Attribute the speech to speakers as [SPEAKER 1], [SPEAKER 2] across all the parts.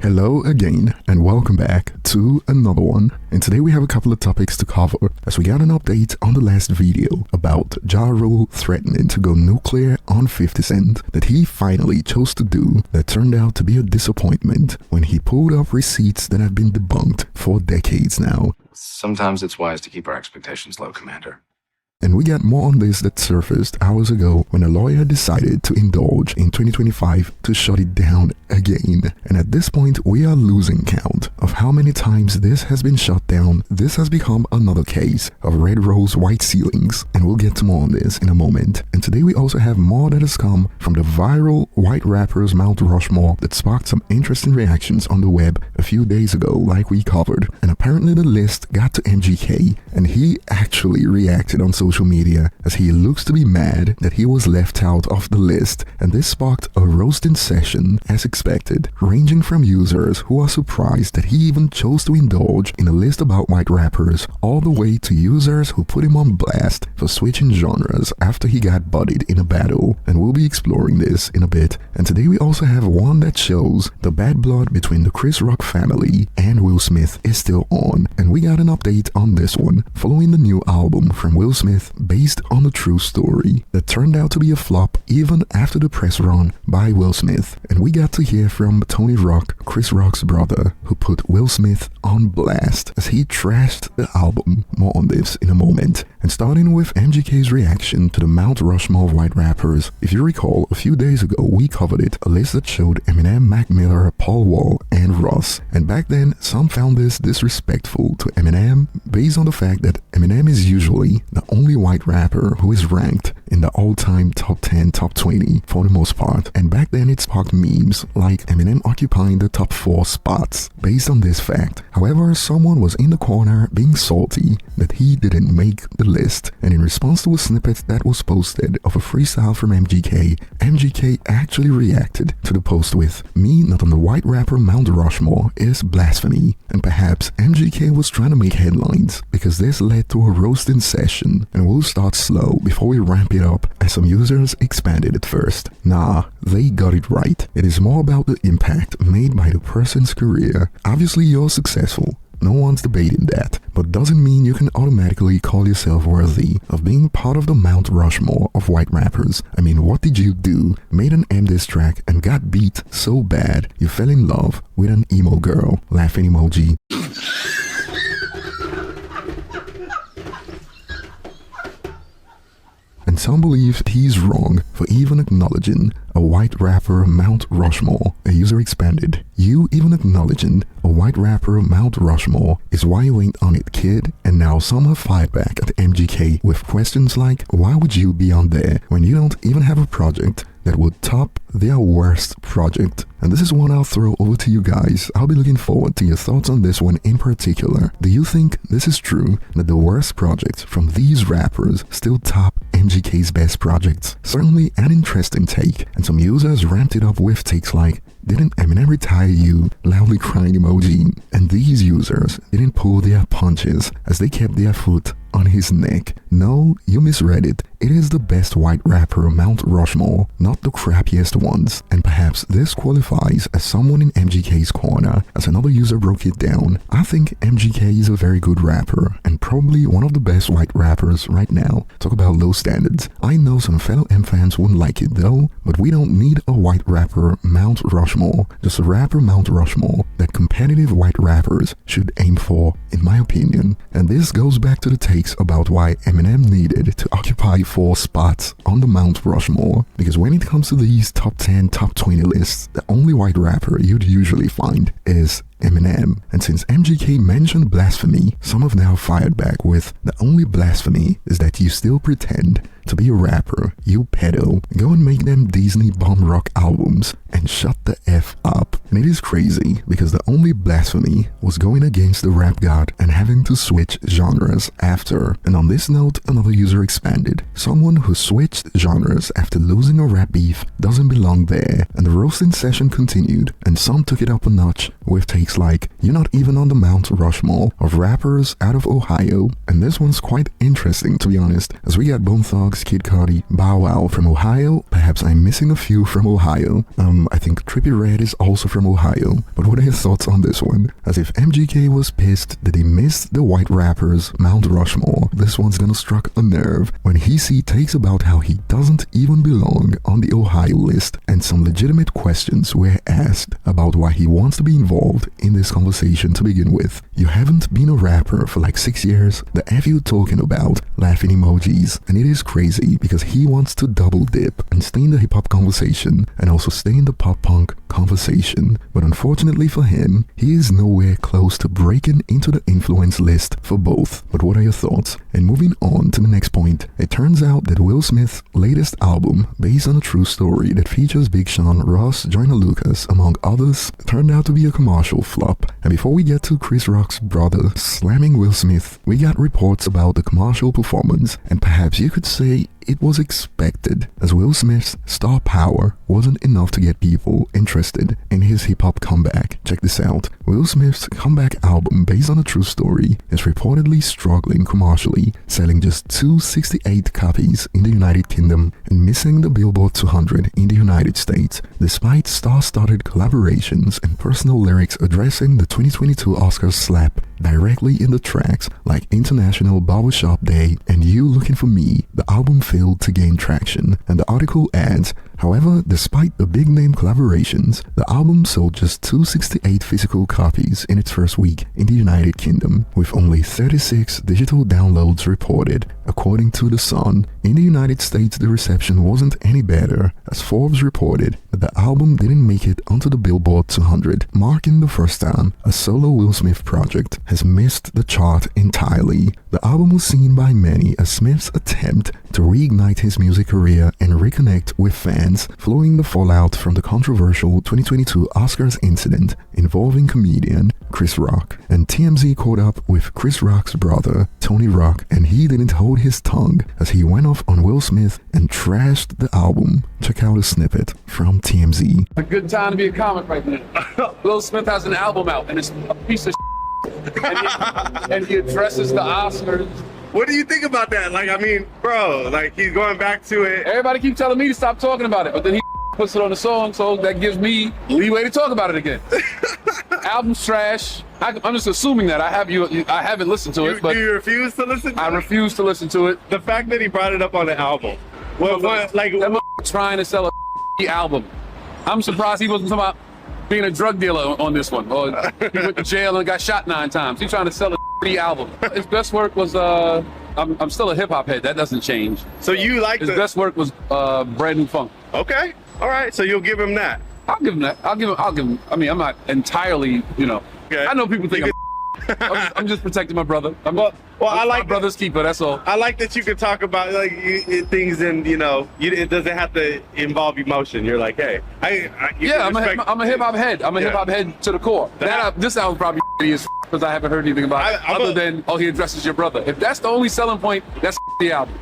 [SPEAKER 1] Hello again and welcome back to another one, and today we have a couple of topics to cover as we got an update on the last video about Ja Rule threatening to go nuclear on 50 Cent that he finally chose to do that turned out to be a disappointment when he pulled up receipts that have been debunked for decades now.
[SPEAKER 2] Sometimes it's wise to keep our expectations low, Commander.
[SPEAKER 1] And we got more on this that surfaced hours ago when a lawyer decided to indulge in 2025 to shut it down again. And at this point, we are losing count of how many times this has been shut down. This has become another case of red rose white ceilings, and we'll get to more on this in a moment. And today we also have more that has come from the viral White Rappers Mount Rushmore that sparked some interesting reactions on the web a few days ago, like we covered. And apparently the list got to MGK, and he actually reacted on social media as he looks to be mad that he was left out of the list, and this sparked a roasting session as expected, ranging from users who are surprised that he even chose to indulge in a list about white rappers, all the way to users who put him on blast for switching genres after he got bodied in a battle. And we'll be exploring this in a bit. And today we also have one that shows the bad blood between the Chris Rock family and Will Smith is still on, and we got an update on this one following the new album from Will Smith based on a true story that turned out to be a flop even after the press run by Will Smith. And we got to hear from Tony Rock, Chris Rock's brother, who put Will Smith on blast as he trashed the album. More on this in a moment. And starting with MGK's reaction to the Mount Rushmore of White Rappers. If you recall, a few days ago we covered it, a list that showed Eminem, Mac Miller, Paul Wall, and Russ. And back then, some found this disrespectful to Eminem based on the fact that Eminem is usually the only white rapper who is ranked in the all-time top 10, top 20 for the most part. And back then it sparked memes like Eminem occupying the top 4 spots based on this fact. However, someone was in the corner being salty that he didn't make the list, and in response to a snippet that was posted of a freestyle from MGK actually reacted to the post with, "Me not on the white rapper Mount Rushmore is blasphemy." And perhaps MGK was trying to make headlines because this led to a roasting session, and we'll start slow before we ramp it up as some users expanded it first. Nah, they got it right. It is more about the impact made by the person's career. Obviously you're successful, no one's debating that, but doesn't mean you can automatically call yourself worthy of being part of the Mount Rushmore of white rappers. I mean, what did you do? Made an diss track and got beat so bad you fell in love with an emo girl, laughing emoji. And some believe he's wrong for even acknowledging a white rapper Mount Rushmore. A user expanded, "You even acknowledging a white rapper Mount Rushmore is why you ain't on it, kid." And now some have fired back at MGK with questions like, why would you be on there when you don't even have a project that would top their worst project? And this is one I'll throw over to you guys. I'll be looking forward to your thoughts on this one in particular. Do you think this is true, that the worst projects from these rappers still top MGK's best projects? Certainly an interesting take, and some users ramped it up with takes like, "Didn't Eminem retire you?" loudly crying emoji. And these users didn't pull their punches as they kept their foot on his neck. No, you misread it. It is the best white rapper Mount Rushmore, not the crappiest ones. And perhaps this qualifies as someone in MGK's corner, as another user broke it down. "I think MGK is a very good rapper and probably one of the best white rappers right now. Talk about low standards. I know some fellow M fans wouldn't like it though, but we don't need a white rapper Mount Rushmore, just a rapper Mount Rushmore that competitive white rappers should aim for, in my opinion." And this goes back to the takes about why Eminem needed to occupy 4 spots on the Mount Rushmore, because when it comes to these top 10, top 20 lists, the only white rapper you'd usually find is Eminem. And since MGK mentioned blasphemy, some have now fired back with, "The only blasphemy is that you still pretend to be a rapper, you pedo. Go and make them Disney bum rock albums and shut the F up." And it is crazy because the only blasphemy was going against the rap god and having to switch genres after. And on this note, another user expanded, "Someone who switched genres after losing a rap beef doesn't belong there." And the roasting session continued, and some took it up a notch with takes looks like you're not even on the Mount Rushmore of rappers out of Ohio. And this one's quite interesting, to be honest, as we got Bone Thugs, Kid Cudi, Bow Wow from Ohio. Perhaps I'm missing a few from Ohio. I think Trippie Redd is also from Ohio. But what are your thoughts on this one? As if MGK was pissed that he missed the White Rappers Mount Rushmore, this one's gonna struck a nerve when he takes about how he doesn't even belong on the Ohio list, and some legitimate questions were asked about why he wants to be involved in this conversation to begin with. You haven't been a rapper for like 6 years? The F you talking about? Laughing emojis. And it is crazy because he wants to double dip and stay in the hip-hop conversation and also stay in the pop-punk conversation. But unfortunately for him, he is nowhere close to breaking into the influence list for both. But what are your thoughts? And moving on to the next point, it turns out that Will Smith's latest album, based on a true story that features Big Sean, Russ, Joyner Lucas, among others, turned out to be a commercial flop. And before we get to Chris Rock's brother slamming Will Smith, we got reports about the commercial performance, and perhaps you could say it was expected, as Will Smith's star power wasn't enough to get people interested in his hip-hop comeback. Check this out. Will Smith's comeback album, based on a true story, is reportedly struggling commercially, selling just 268 copies in the United Kingdom and missing the Billboard 200 in the United States, despite star-studded collaborations and personal lyrics addressing the 2022 Oscars slap directly in the tracks like International Barbershop Day and You Looking For Me. The album failed to gain traction, and the article adds, however, despite the big-name collaborations, the album sold just 268 physical copies in its first week in the United Kingdom, with only 36 digital downloads reported, according to The Sun. In the United States, the reception wasn't any better, as Forbes reported that the album didn't make it onto the Billboard 200, marking the first time a solo Will Smith project has missed the chart entirely. The album was seen by many as Smith's attempt to reignite his music career and reconnect with fans following the fallout from the controversial 2022 Oscars incident involving comedian Chris Rock. And TMZ caught up with Chris Rock's brother, Tony Rock, and he didn't hold his tongue as he went off on Will Smith and trashed the album. Check out a snippet from TMZ.
[SPEAKER 3] A good time to be a comic right now. Will Smith has an album out and it's a piece of and he addresses the Oscars.
[SPEAKER 4] What do you think about that? Like, I mean, bro, like he's going back to it.
[SPEAKER 3] Everybody keep telling me to stop talking about it, but then he puts it on the song, so that gives me leeway to talk about it again. Album's trash. I'm just assuming that I haven't listened to it, but
[SPEAKER 4] do you refuse to listen to it?
[SPEAKER 3] I refuse to listen to it.
[SPEAKER 4] The fact that he brought it up on the album. What like
[SPEAKER 3] that trying to sell a album. I'm surprised he wasn't talking about being a drug dealer on this one. Or he went to jail and got shot 9 times. He's trying to sell a album. His best work was I'm still a hip hop head. That doesn't change.
[SPEAKER 4] So you like
[SPEAKER 3] his best work was Bread and Funk.
[SPEAKER 4] Okay. All right. So you'll give him that.
[SPEAKER 3] I'll give him that. I'll give him. I mean, I'm not entirely,
[SPEAKER 4] Okay.
[SPEAKER 3] I know people think I'm just protecting my brother.
[SPEAKER 4] Well, I like
[SPEAKER 3] my brother's keeper. That's all.
[SPEAKER 4] I like that you can talk about like things, and it doesn't have to involve emotion. You're like, hey,
[SPEAKER 3] I'm a hip hop head. I'm a hip hop head to the core. This album probably is because I haven't heard anything about it other than he addresses your brother. If that's the only selling point, that's the album.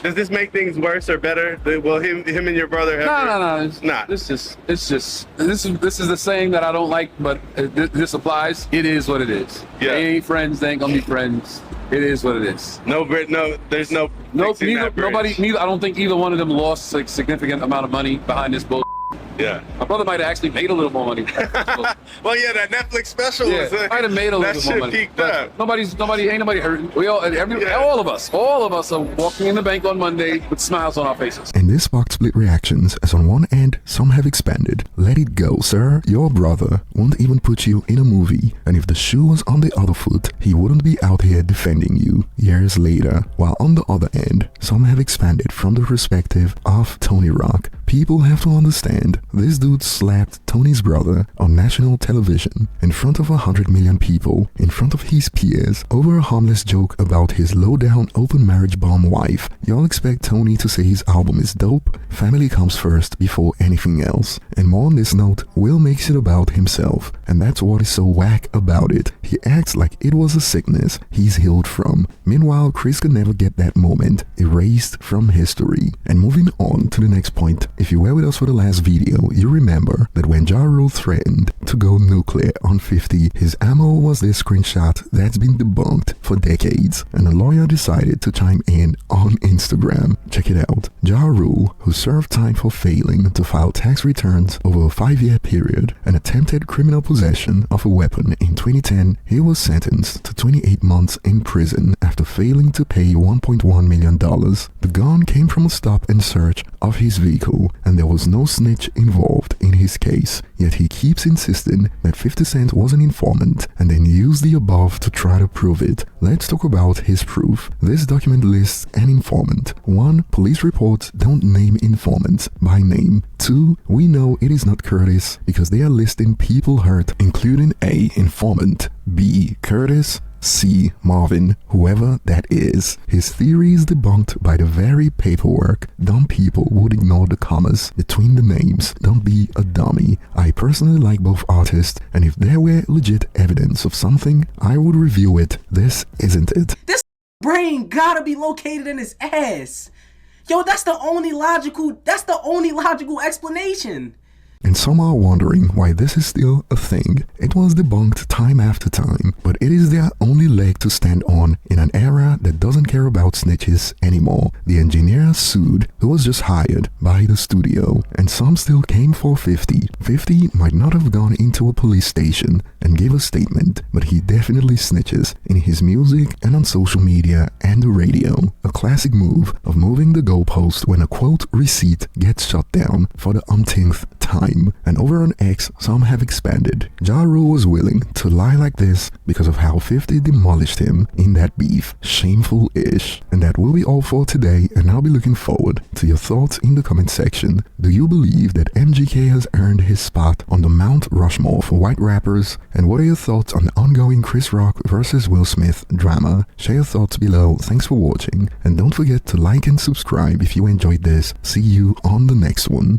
[SPEAKER 4] Does this make things worse or better? Will him and your brother ever?
[SPEAKER 3] No. It's not. This is the saying that I don't like, but this applies. It is what it is.
[SPEAKER 4] Yeah.
[SPEAKER 3] They ain't friends. They ain't gonna be friends. It is what it is.
[SPEAKER 4] There's no.
[SPEAKER 3] Neither. I don't think either one of them lost a significant amount of money behind this bull.
[SPEAKER 4] Yeah.
[SPEAKER 3] My brother might have actually made a little more money.
[SPEAKER 4] Well, yeah, that Netflix special was.
[SPEAKER 3] Might have made a little bit more money.
[SPEAKER 4] Peaked up.
[SPEAKER 3] Ain't nobody hurting. All of us are walking in the bank on Monday with smiles on our faces.
[SPEAKER 1] And this sparked split reactions, as on one end, some have expanded. Let it go, sir. Your brother won't even put you in a movie, and if the shoe was on the other foot, he wouldn't be out here defending you years later. While on the other end, some have expanded from the perspective of Tony Rock. People have to understand, this dude slapped Tony's brother on national television in front of 100 million people, in front of his peers, over a harmless joke about his low-down open marriage bomb wife. Y'all expect Tony to say his album is dope? Family comes first before anything else. And more on this note, Will makes it about himself, and that's what is so whack about it. He acts like it was a sickness he's healed from. Meanwhile, Chris could never get that moment erased from history. And moving on to the next point, If you were with us for the last video, you remember that when Ja Rule threatened to go nuclear on 50, his ammo was this screenshot that's been debunked for decades, and a lawyer decided to chime in on Instagram. Check it out. Ja Rule, who served time for failing to file tax returns over a 5-year period and attempted criminal possession of a weapon in 2010, he was sentenced to 28 months in prison after failing to pay $1.1 million. The gun came from a stop and search of his vehicle, and there was no snitch involved in his case, yet he keeps insisting that 50 Cent was an informant and then used the above to try to prove it. Let's talk about his proof. This document lists an informant. 1. Police reports don't name informants by name. 2. We know it is not Curtis because they are listing people hurt, including A. Informant, B. Curtis, C. Marvin, whoever that is. His theory is debunked by the very paperwork. Dumb people would ignore the commas between the names. Don't be a dummy. I personally like both artists, and if there were legit evidence of something, I would review it. This isn't it.
[SPEAKER 5] This brain gotta be located in his ass. Yo, that's the only logical explanation.
[SPEAKER 1] And some are wondering why this is still a thing. It was debunked time after time, but it is their only leg to stand on in an era that doesn't care about snitches anymore. The engineer sued, who was just hired by the studio, and some still came for 50. 50 might not have gone into a police station and gave a statement, but he definitely snitches in his music and on social media and the radio. A classic move of moving the goalpost when a quote receipt gets shut down for the umpteenth time. And over on X, some have expanded. Ja Rule was willing to lie like this because of how 50 demolished him in that beef. Shameful-ish. And that will be all for today, and I'll be looking forward to your thoughts in the comment section. Do you believe that MGK has earned his spot on the Mount Rushmore for white rappers? And what are your thoughts on the ongoing Chris Rock versus Will Smith drama? Share your thoughts below. Thanks for watching, and don't forget to like and subscribe if you enjoyed this. See you on the next one.